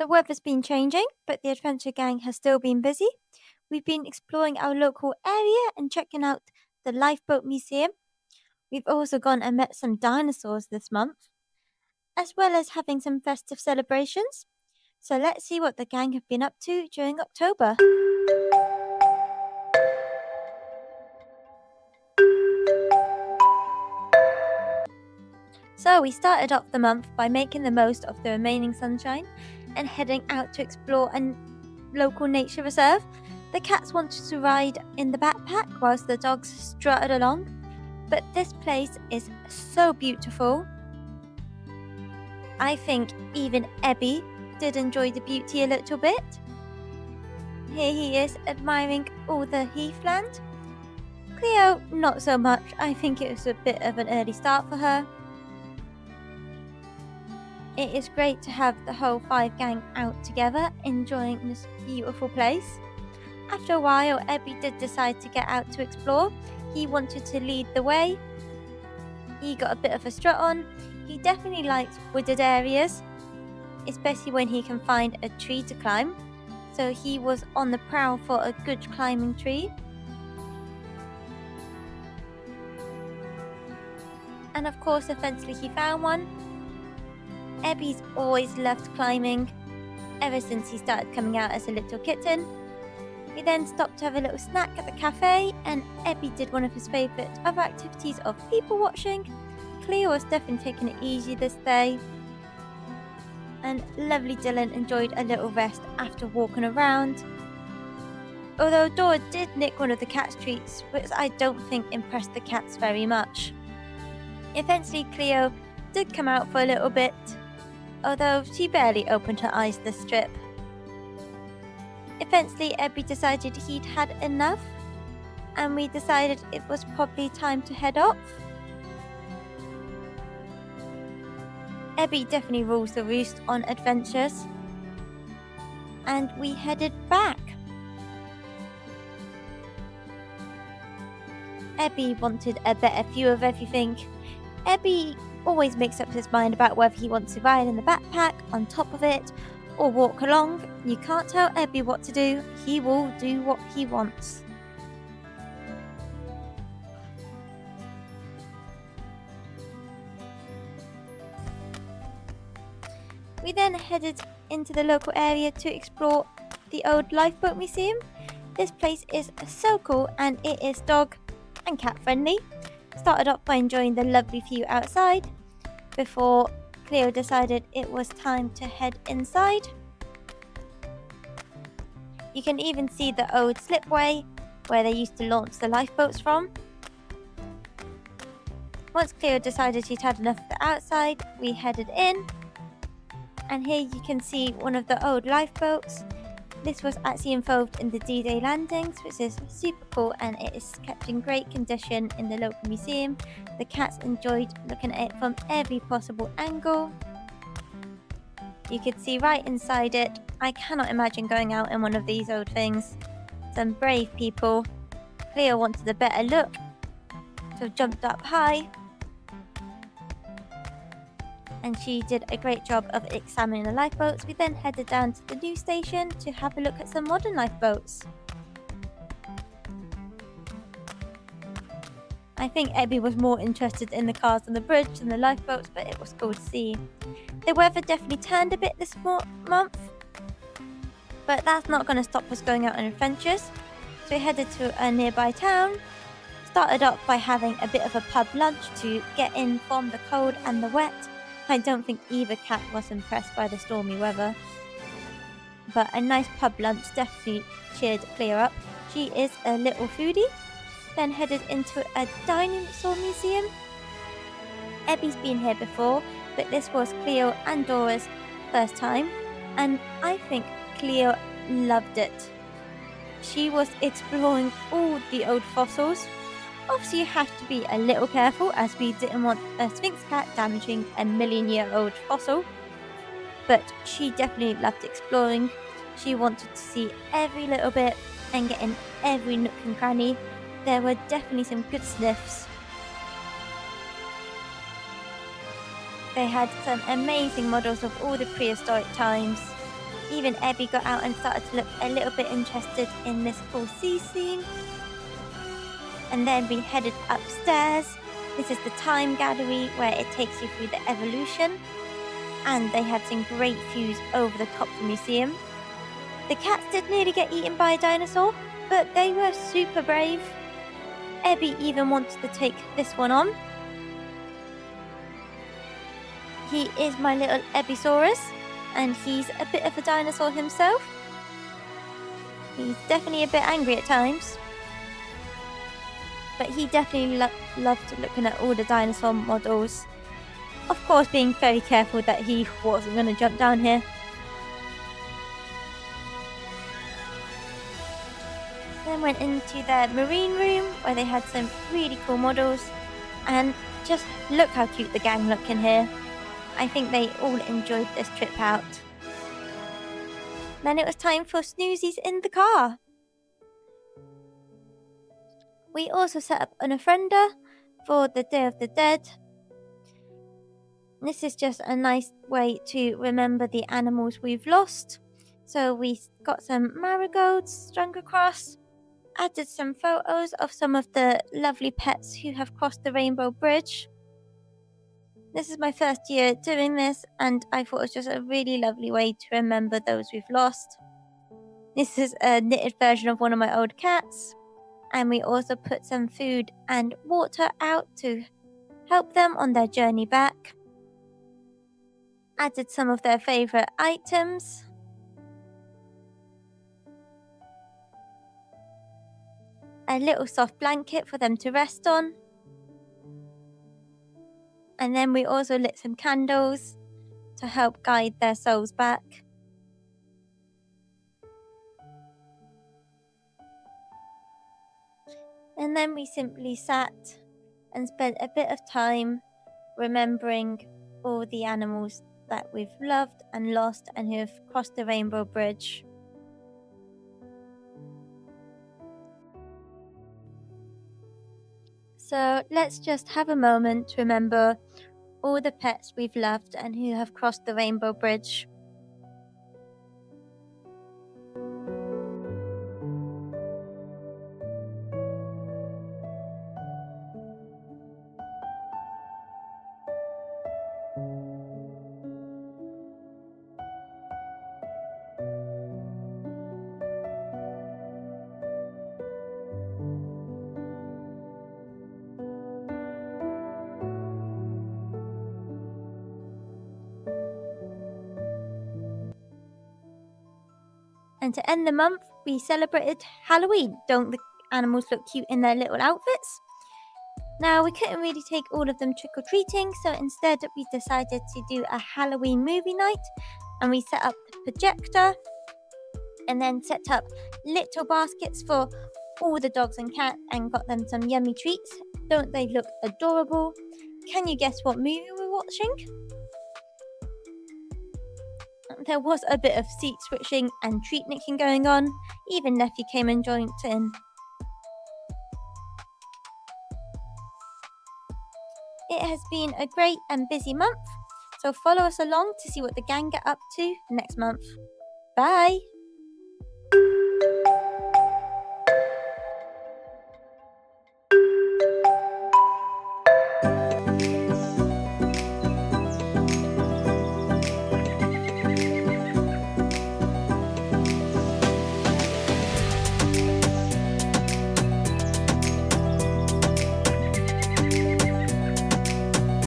The weather's been changing, but the adventure gang has still been busy. We've been exploring our local area and checking out the Lifeboat Museum. We've also gone and met some dinosaurs this month, as well as having some festive celebrations. So let's see what the gang have been up to during October. So we started off the month by making the most of the remaining sunshine and heading out to explore a local nature reserve. The cats wanted to ride in the backpack whilst the dogs strutted along, but this place is so beautiful. I think even Ebi did enjoy the beauty a little bit. Here he is admiring all the heathland. Cleo, not so much. I think it was a bit of an early start for her. It is great to have the whole 5 gang out together, enjoying this beautiful place. After a while, Ebi did decide to get out to explore. He wanted to lead the way. He got a bit of a strut on. He definitely likes wooded areas, especially when he can find a tree to climb. So he was on the prowl for a good climbing tree. And of course, eventually he found one. Ebi's always loved climbing, ever since he started coming out as a little kitten. We then stopped to have a little snack at the cafe, and Ebi did one of his favourite other activities of people watching. Cleo was definitely taking it easy this day. And lovely Dylan enjoyed a little rest after walking around. Although Dora did nick one of the cat's treats, which I don't think impressed the cats very much. Eventually Cleo did come out for a little bit, although she barely opened her eyes this trip. Eventually Ebi decided he'd had enough, and we decided it was probably time to head off. Ebi definitely rules the roost on adventures, and we headed back. Ebi wanted a better view of everything. Ebi always makes up his mind about whether he wants to ride in the backpack, on top of it, or walk along. You can't tell Ebi what to do. He will do what he wants. We then headed into the local area to explore the old Lifeboat Museum. This place is so cool, and it is dog and cat friendly. Started off by enjoying the lovely view outside before Cleo decided it was time to head inside. You can even see the old slipway where they used to launch the lifeboats from. Once Cleo decided she'd had enough of the outside, we headed in. And here you can see one of the old lifeboats. This was actually involved in the D-Day landings, which is super cool, and it is kept in great condition in the local museum. The cats enjoyed looking at it from every possible angle. You could see right inside it. I cannot imagine going out in one of these old things. Some brave people. Cleo wanted a better look, so jumped up high. And she did a great job of examining the lifeboats. We then headed down to the news station to have a look at some modern lifeboats. I think Ebi was more interested in the cars on the bridge than the lifeboats, but it was cool to see. The weather definitely turned a bit this month, but that's not going to stop us going out on adventures. So we headed to a nearby town. Started off by having a bit of a pub lunch to get in from the cold and the wet. I don't think either cat was impressed by the stormy weather, but a nice pub lunch definitely cheered Cleo up. She is a little foodie. Then headed into a dinosaur museum. Ebi's been here before, but this was Cleo and Dora's first time, and I think Cleo loved it. She was exploring all the old fossils. Obviously you have to be a little careful, as we didn't want a Sphynx cat damaging a million-year-old fossil, but she definitely loved exploring. She wanted to see every little bit and get in every nook and cranny. There were definitely some good sniffs. They had some amazing models of all the prehistoric times. Even Ebi got out and started to look a little bit interested in this cool sea scene. And then we headed upstairs. This is the time gallery where it takes you through the evolution. And they had some great views over the top of the museum. The cats did nearly get eaten by a dinosaur, but they were super brave. Ebi even wanted to take this one on. He is my little Ebisaurus, and he's a bit of a dinosaur himself. He's definitely a bit angry at times, but he definitely loved looking at all the dinosaur models. Of course, being very careful that he wasn't going to jump down here. Then went into the marine room where they had some really cool models, and just look how cute the gang look in here. I think they all enjoyed this trip out. Then it was time for snoozies in the car. We also set up an ofrenda for the Day of the Dead. This is just a nice way to remember the animals we've lost. So we got some marigolds strung across, added some photos of some of the lovely pets who have crossed the Rainbow Bridge. This is my first year doing this, and I thought it was just a really lovely way to remember those we've lost. This is a knitted version of one of my old cats, and we also put some food and water out to help them on their journey back. Added some of their favourite items. A little soft blanket for them to rest on. And then we also lit some candles to help guide their souls back. And then we simply sat and spent a bit of time remembering all the animals that we've loved and lost and who have crossed the Rainbow Bridge. So let's just have a moment to remember all the pets we've loved and who have crossed the Rainbow Bridge. And to end the month, we celebrated Halloween. Don't the animals look cute in their little outfits? Now, we couldn't really take all of them trick-or-treating, so instead we decided to do a Halloween movie night, and we set up the projector and then set up little baskets for all the dogs and cats and got them some yummy treats. Don't they look adorable? Can you guess what movie we're watching? There was a bit of seat switching and treat nicking going on. Even Nephew came and joined in. It has been a great and busy month, so follow us along to see what the gang get up to next month. Bye!